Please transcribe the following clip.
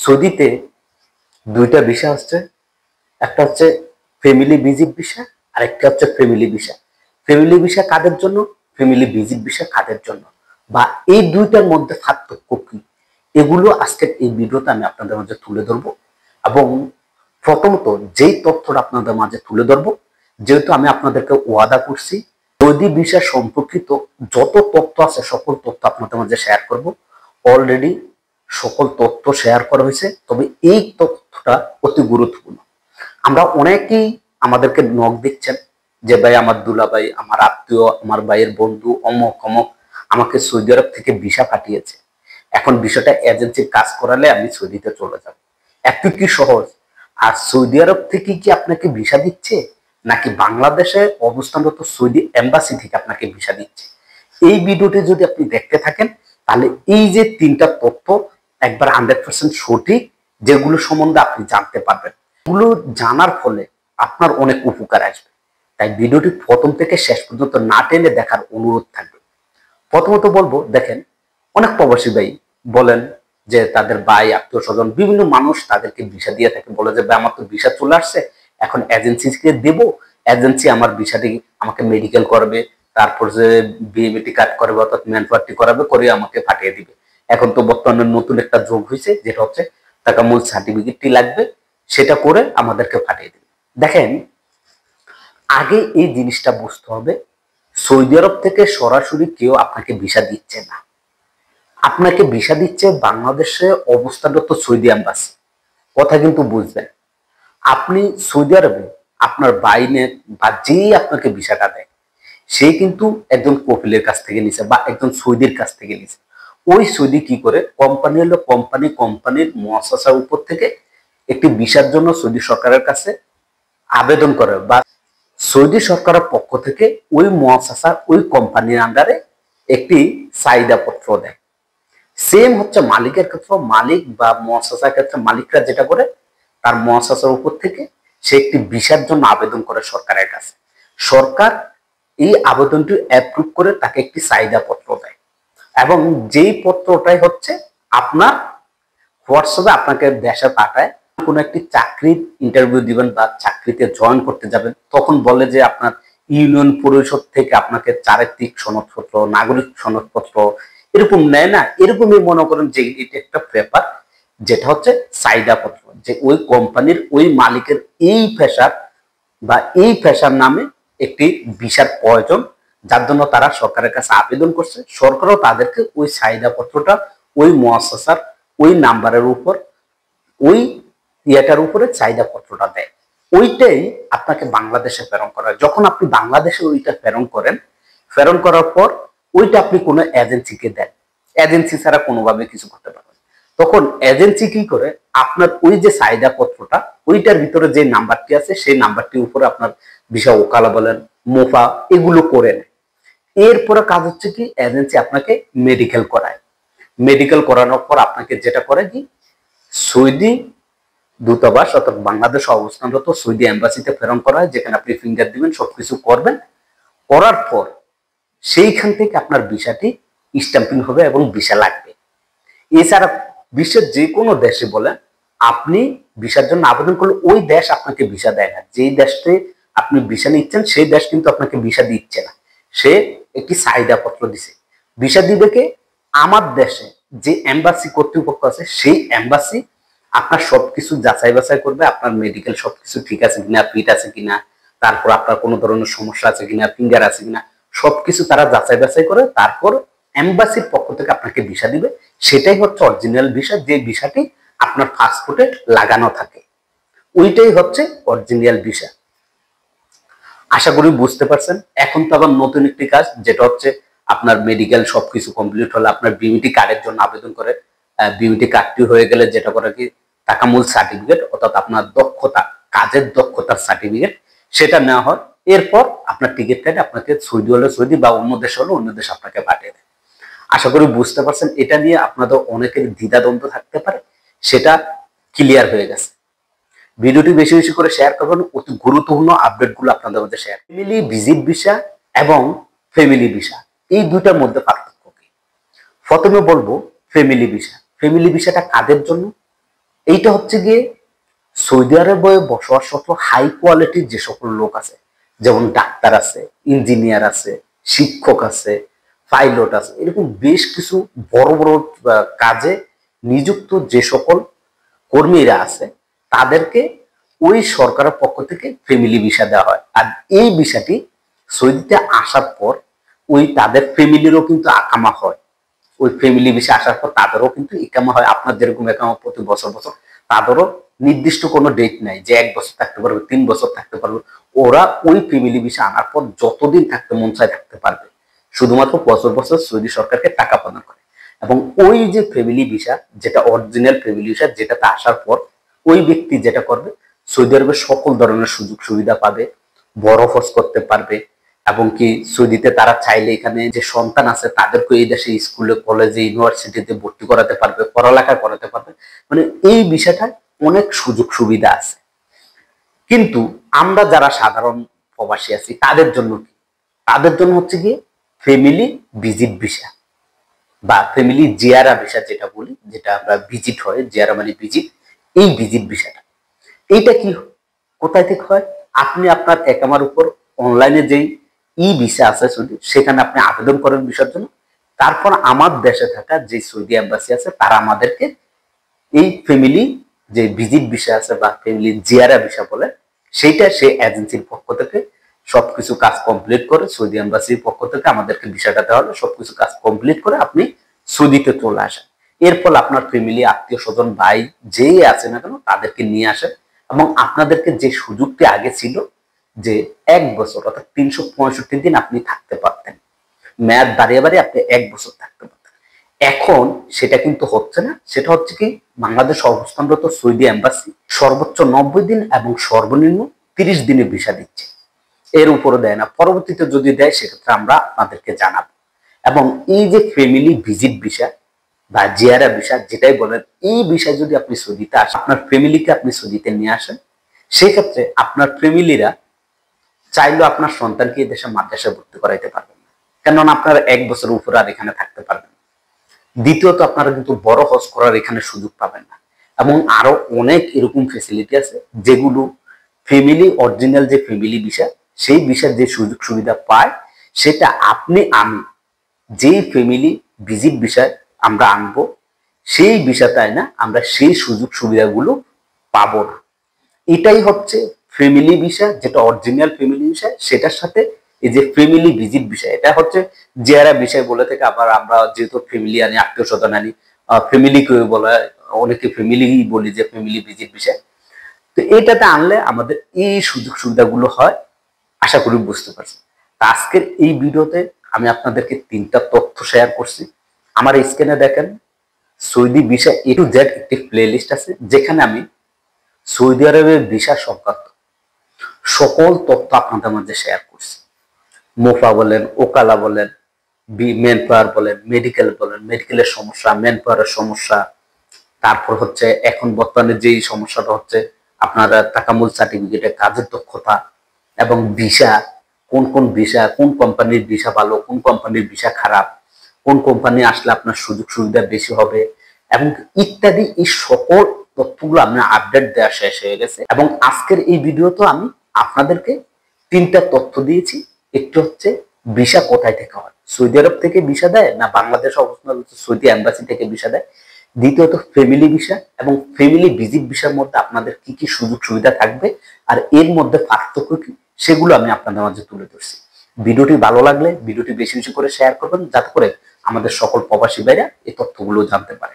সৌদিতে দুইটা ভিসা হচ্ছে, একটা হচ্ছে ফ্যামিলি ভিজিট ভিসা আর একটা হচ্ছে ফ্যামিলি ভিসা। ফ্যামিলি ভিসা কাদের জন্য, ফ্যামিলি ভিজিট ভিসা কাদের জন্য, বা এই দুইটার মধ্যে পার্থক্য কি, এগুলো আজকের এই ভিডিওতে আমি আপনাদের মাঝে তুলে ধরবো। এবং প্রথমত যেই তথ্যটা আপনাদের মাঝে তুলে ধরবো, যেহেতু আমি আপনাদেরকে ওয়াদা করছি সৌদি ভিসা সম্পর্কিত যত তথ্য আছে সকল তথ্য আপনাদের মাঝে শেয়ার করব। অলরেডি সকল তথ্য শেয়ার করা হয়েছে, তবে এই তথ্যটা অতি গুরুত্বপূর্ণ। আমরা অনেকেই আমাদেরকে নক দিচ্ছেন যে ভাই আমার দুলাভাই, আমার আত্মীয়, আমার ভাইয়ের বন্ধু অমক অমক আমাকে সৌদি আরব থেকে ভিসা পাঠিয়েছে, এখন বিষয়টা এজেন্সির কাজ করালে আমি সৌদিতে চলে যাব। এত কি সহজ? আর সৌদি আরব থেকে কি আপনাকে ভিসা দিচ্ছে, নাকি বাংলাদেশে অবস্থানরত সৌদি এম্বাসি থেকে আপনাকে ভিসা দিচ্ছে? এই ভিডিওটি যদি আপনি দেখতে থাকেন তাহলে এই যে তিনটা তথ্য একবার 100% সঠিক, যেগুলো সম্বন্ধে আপনি জানতে পারবেন, এগুলো জানার ফলে আপনার অনেক উপকার আসবে। তাই ভিডিওটি প্রথম থেকে শেষ পর্যন্ত না টেনে দেখার অনুরোধ থাকবে। প্রথমত বলবো, দেখেন অনেক প্রবাসী ভাই বলেন যে তাদের ভাই, আত্মীয় স্বজন, বিভিন্ন মানুষ তাদেরকে ভিসা দিয়ে থাকে, বলে যে ভাই আমার তো ভিসা চলে আসছে, এখন এজেন্সিকে দেব, এজেন্সি আমার ভিসাটি আমাকে মেডিকেল করবে, তারপর যে বিএমএটি কার্ড করবে অর্থাৎ ম্যানপাওয়ারটি করাবে, করে আমাকে পাঠিয়ে দিবে। এখন তো বর্তমানে নতুন একটা যোগ হয়েছে, যেটা হচ্ছে টাকা মূল সার্টিফিকেটটি লাগবে, সেটা করে আমাদেরকে পাঠিয়ে দিবে। দেখেন আগে এই জিনিসটা বুঝতে হবে, সৌদি আরব থেকে সরাসরি কেউ আপনাকে ভিসা দিচ্ছে না, আপনাকে ভিসা দিচ্ছে বাংলাদেশে অবস্থানরত সৌদি এম্বাসি। কথা কিন্তু বুঝবেন, আপনি সৌদি আরবে আপনার বাইনে বা যেই আপনাকে ভিসাটা দেয় সে কিন্তু একজন কপিলের কাছ থেকে নিছে বা একজন সৌদির কাছ থেকে নিছে। ওই সৌদি কি করে, কোম্পানি হলো কোম্পানির মুআসাসার উপর থেকে একটি ভিসার জন্য সৌদি সরকারের কাছে আবেদন করে, বা সৌদি সরকারের পক্ষ থেকে ওই মুআসাসা ওই কোম্পানির আন্ডারে একটি চাহিদা পত্র দেয়। সেম হচ্ছে মালিকের ক্ষেত্রে, মালিক বা মুআসাসার ক্ষেত্রে মালিকরা যেটা করে, তার মুআসাসার উপর থেকে সে একটি ভিসার জন্য আবেদন করে সরকারের কাছে। সরকার এই আবেদনটি অ্যাপ্রুভ করে তাকে একটি চাহিদা পত্র দেয়, এবং যেই পত্রটাই হচ্ছে আপনার হোয়াটসঅ্যাপে আপনাকে দেশে পাঠায়। কোনো একটি চাকরির ইন্টারভিউ দিবেন বা চাকরিতে জয়েন করতে যাবেন, তখন বলে যে আপনার ইউনিয়ন পরিষদ থেকে আপনাকে চারিত্রিক সনদপত্র, নাগরিক সনদপত্র এরকম নেয় না, এরকমই মনে করেন যে এটা একটা পেপার, যেটা হচ্ছে চাহিদা পত্র, যে ওই কোম্পানির ওই মালিকের এই পেশার বা এই পেশার নামে একটি ভিসার প্রয়োজন, যার জন্য তারা সরকারের কাছে আবেদন করছে। সরকারও তাদেরকে ওই চাহিদা পত্রটা ওই মুআসাসার ওই নাম্বারের উপর ওই ইয়েটার উপরে চাহিদা পত্রটা দেয়, ওইটাই আপনাকে বাংলাদেশে প্রেরণ করা হয়। যখন আপনি বাংলাদেশে ওইটা প্রেরণ করেন, প্রেরণ করার পর ওইটা আপনি কোনো এজেন্সিকে দেন, এজেন্সি ছাড়া কোনোভাবে কিছু করতে পারবেন। তখন এজেন্সি কি করে, আপনার ওই যে চাহিদা পত্রটা ওইটার ভিতরে যে নাম্বারটি আছে সেই নাম্বারটির উপরে আপনার ভিসা ওকালা বলেন, মোফা এগুলো করে নেয়। এরপরে কাজ হচ্ছে কি, এজেন্সি আপনাকে মেডিকেল করায়। মেডিকেল করানোর পর আপনাকে যেটা করে কি, সৌদি দূতাবাস অর্থাৎ বাংলাদেশ অবস্থানরত সৌদি এম্বাসিতে প্রেরণ করা হয়, যেখানে আপনি ফিঙ্গার দিবেন, সবকিছু করবেন। করার পর সেইখান থেকে আপনার ভিসাটি স্ট্যাম্পিং হবে এবং ভিসা লাগবে। এছাড়া বিশ্বের যে কোনো দেশে বলেন, আপনি ভিসার জন্য আবেদন করলে ওই দেশ আপনাকে ভিসা দেয় না। যেই দেশে আপনি ভিসা নিচ্ছেন সেই দেশ কিন্তু আপনাকে ভিসা দিচ্ছে না, সে একটি চাহিদা পত্র দিছে। ভিসা দিবে কে? আমার দেশে যে এম্বাসি কর্তৃপক্ষ আছে সেই এম্বাসি আপনার সবকিছু যাচাই বাছাই করবে, আপনার মেডিকেল সবকিছু ঠিক আছে কিনা, ফিট আছে কিনা, তারপর আপনার কোনো ধরনের সমস্যা আছে কিনা, ফিঙ্গার আছে কিনা, সবকিছু তারা যাচাই বাছাই করে তারপর এম্বাসির পক্ষ থেকে আপনাকে ভিসা দিবে। সেটাই হচ্ছে অরিজিনাল ভিসা, যে ভিসাটি আপনার পাসপোর্টে লাগানো থাকে, ওইটাই হচ্ছে অরিজিনাল ভিসা। আশা করি বুঝতে পারছেন। এখন তো আবার নতুন একটি কাজ, যেটা হচ্ছে আপনার মেডিকেল সবকিছু কমপ্লিট হলে আপনার বিউটি কার্ডের জন্য আবেদন করে। বিউটি কার্ডটি হয়ে গেলে যেটা করে কি, টাকামূল সার্টিফিকেট অর্থাৎ আপনার দক্ষতা, কাজের দক্ষতার সার্টিফিকেট, সেটা নেওয়া হয়। এরপর আপনার টিকিট কাটে আপনাকে সৌদি হলে সৌদি বা অন্য দেশ হলে অন্য দেশ আপনাকে পাঠিয়ে দেয়। আশা করি বুঝতে পারছেন। এটা নিয়ে আপনাদের অনেকের দ্বিধাদ্বন্দ্ব থাকতে পারে, সেটা ক্লিয়ার হয়ে গেছে। ভিডিওটি বেশি বেশি করে শেয়ার করবেন, অতি গুরুত্বপূর্ণ আপডেটগুলো আপনাদের মধ্যে শেয়ার। ফ্যামিলি ভিজিট ভিসা এবং ফ্যামিলি ভিসা, এই দুইটার মধ্যে পার্থক্য কি? প্রথমে বলবো ফ্যামিলি ভিসা। ফ্যামিলি ভিসাটা কাদের জন্য? এইটা হচ্ছে গিয়ে সৌদি আরবে বসবাসরত হাই কোয়ালিটির যে সকল লোক আছে, যেমন ডাক্তার আছে, ইঞ্জিনিয়ার আছে, শিক্ষক আছে, পাইলট আছে, এরকম বেশ কিছু বড় বড় কাজে নিযুক্ত যে সকল কর্মীরা আছে তাদেরকে ওই সরকারের পক্ষ থেকে ফ্যামিলি ভিসা দেওয়া হয়। আর এই ভিসাটি সৌদিতে আসার পর ওই তাদের ফ্যামিলিরও কিন্তু আকামা হয়। ওই ফ্যামিলি ভিসা আসার পর তাদেরও কিন্তু ইকামা হয়। আপনার যেরকম একামা প্রতি বছর বছর, তাদেরও নির্দিষ্ট কোনো ডেট নাই যে 1 বছর থাকতে পারবে, 3 বছর থাকতে পারবে। ওরা ওই ফ্যামিলি ভিসা আনার পর যতদিন থাকতে মন চায় থাকতে পারবে, শুধুমাত্র বছর বছর সৌদি সরকারকে টাকা প্রদান করে। এবং ওই যে ফ্যামিলি ভিসা, যেটা অরিজিনাল ফ্যামিলি ভিসা, যেটাতে আসার পর ওই ব্যক্তি যেটা করবে, সৌদি আরবের সকল ধরনের সুযোগ সুবিধা পাবে, বড় হজ করতে পারবে, এবং কি সৌদিতে তারা চাইলে এখানে যে সন্তান আছে তাদেরকে এই দেশে স্কুলে, কলেজে, ইউনিভার্সিটিতে ভর্তি করাতে পারবে, পড়ালেখা করাতে পারবে। মানে এই বিষয়টা অনেক সুযোগ সুবিধা আছে। কিন্তু আমরা যারা সাধারণ প্রবাসী আছি তাদের জন্য কি? তাদের জন্য হচ্ছে গিয়ে ফ্যামিলি ভিজিট ভিসা বা ফ্যামিলি জিয়ারা ভিসা যেটা বলি, যেটা আমরা ভিজিট হয়, জিয়ারা মানে ভিজিট, এই ভিজিট ভিসাটা এইটা কি কোথায় থেকে হয়? আপনি আপনার একামার উপর অনলাইনে যেই ই ভিসা আছে সৌদি, সেখানে আপনি আবেদন করেন ভিসার জন্য। তারপর আমার দেশে থাকা যে সৌদি এম্বাসি আছে তারা আমাদেরকে এই ফ্যামিলি যে ভিজিট ভিসা আছে বা ফ্যামিলি জিয়ারা ভিসা বলে, সেইটা সেই এজেন্সির পক্ষ থেকে সবকিছু কাজ কমপ্লিট করে, সৌদি এম্বাসির পক্ষ থেকে আমাদেরকে ভিসাটা দেওয়া হলে সবকিছু কাজ কমপ্লিট করে আপনি সৌদিতে চলে আসেন। এরপর আপনার ফ্যামিলি, আত্মীয় স্বজন, ভাই যেই আছে না কেন তাদেরকে নিয়ে আসেন, এবং আপনাদেরকে যে সুযোগটি আগে ছিল যে 1 বছর অর্থাৎ 365 দিন আপনি থাকতে পারতেন, মেয়াদ বাড়িয়ে বাড়িয়ে আপনি 1 বছর থাকতে পারতেন, এখন সেটা কিন্তু হচ্ছে না। সেটা হচ্ছে কি, বাংলাদেশ অবস্থানরত সৌদি এম্বাসি সর্বোচ্চ 90 দিন এবং সর্বনিম্ন 30 দিনের ভিসা দিচ্ছে, এর উপরে দেয় না। পরবর্তীতে যদি দেয় সেক্ষেত্রে আমরা আপনাদেরকে জানাবো। এবং এই যে ফ্যামিলি ভিজিট ভিসা বা জিয়ারা ভিসা যেটাই বলেন, এই বিষয় যদি আপনি সৌদিতে আসেন, আপনার ফ্যামিলিকে আপনি সৌদিতে নিয়ে আসেন, সেক্ষেত্রে আপনার ফ্যামিলিরা চাইলেও আপনার সন্তানকে এই দেশে মাদ্রাসায় ভর্তি করাইতে পারবেন না, কেননা আপনার 1 বছর উপরে আর এখানে থাকতে পারবেন না। দ্বিতীয়ত আপনারা কিন্তু বড় হজ করার এখানে সুযোগ পাবেন না। এবং আরো অনেক এরকম ফেসিলিটি আছে যেগুলো ফ্যামিলি অরিজিনাল যে ফ্যামিলি ভিসা, সেই ভিসার যে সুযোগ সুবিধা পায়, সেটা আপনি আমি যেই ফ্যামিলি ভিজিট ভিসায় আমরা আনবো, সেই ভিসাটাই না আমরা সেই সুযোগ সুবিধাগুলো পাবো না। এটাই হচ্ছে ফ্যামিলি ভিসা, যেটা অরিজিনাল ফ্যামিলি ভিসা, সেটার সাথে এই যে ফ্যামিলি ভিজিট ভিসা, এটা হচ্ছে জিয়ারা বিষয় বলে থেকে। আবার আমরা যেহেতু ফ্যামিলি আনি, আত্মীয় স্বজন আনি, ফ্যামিলি কেউ বলে, অনেকে ফ্যামিলি বলি যে ফ্যামিলি ভিজিট বিষয়। তো এটাতে আনলে আমাদের এই সুযোগ সুবিধাগুলো হয়, আশা করি বুঝতে পারছি। আজকের এই ভিডিওতে আমি আপনাদেরকে 3টা তথ্য শেয়ার করছি। আমার স্ক্রিনে দেখেন Saudi visa A to Z একটি প্লে লিস্ট আছে, যেখানে আমি সৌদি আরবের ভিসা সংক্রান্ত সকল তথ্য আপনাদের মাঝে শেয়ার করছি। মোফা বলেন, ওকালা বলেন, মেন পাওয়ার বলেন, মেডিকেল বলেন, মেডিকেলের সমস্যা, মেন পাওয়ারের সমস্যা, তারপর হচ্ছে এখন বর্তমানে যেই সমস্যাটা হচ্ছে আপনার তাকামুল সার্টিফিকেটে কাজের দক্ষতা, এবং ভিসা, কোন কোন ভিসা, কোন কোম্পানির ভিসা ভালো, কোন কোম্পানির ভিসা খারাপ, কোন কোম্পানি আসলে আপনার সুযোগ সুবিধা বেশি হবে, এবং ইত্যাদি, এই সকল তথ্যগুলো আমরা আপডেট দেওয়া শেষ হয়ে গেছে। এবং আজকের এই ভিডিওতে আমি আপনাদেরকে 3টা তথ্য দিয়েছি। একটি হচ্ছে ভিসা কোথায় থেকে হয়, সৌদি আরব থেকে ভিসা দেয় না বাংলাদেশ অবস্থান সৌদি এম্বাসি থেকে ভিসা দেয়। দ্বিতীয়ত ফ্যামিলি ভিসা এবং ফ্যামিলি ভিজিট ভিসার মধ্যে আপনাদের কি কি সুযোগ সুবিধা থাকবে আর এর মধ্যে পার্থক্য কি, সেগুলো আমি আপনাদের মাঝে তুলে ধরছি। ভিডিওটি ভালো লাগলে ভিডিওটি বেশি বেশি করে শেয়ার করবেন, যাতে করে আমাদের সকল প্রবাসী ভাইরা এই তথ্যগুলো জানতে পারে।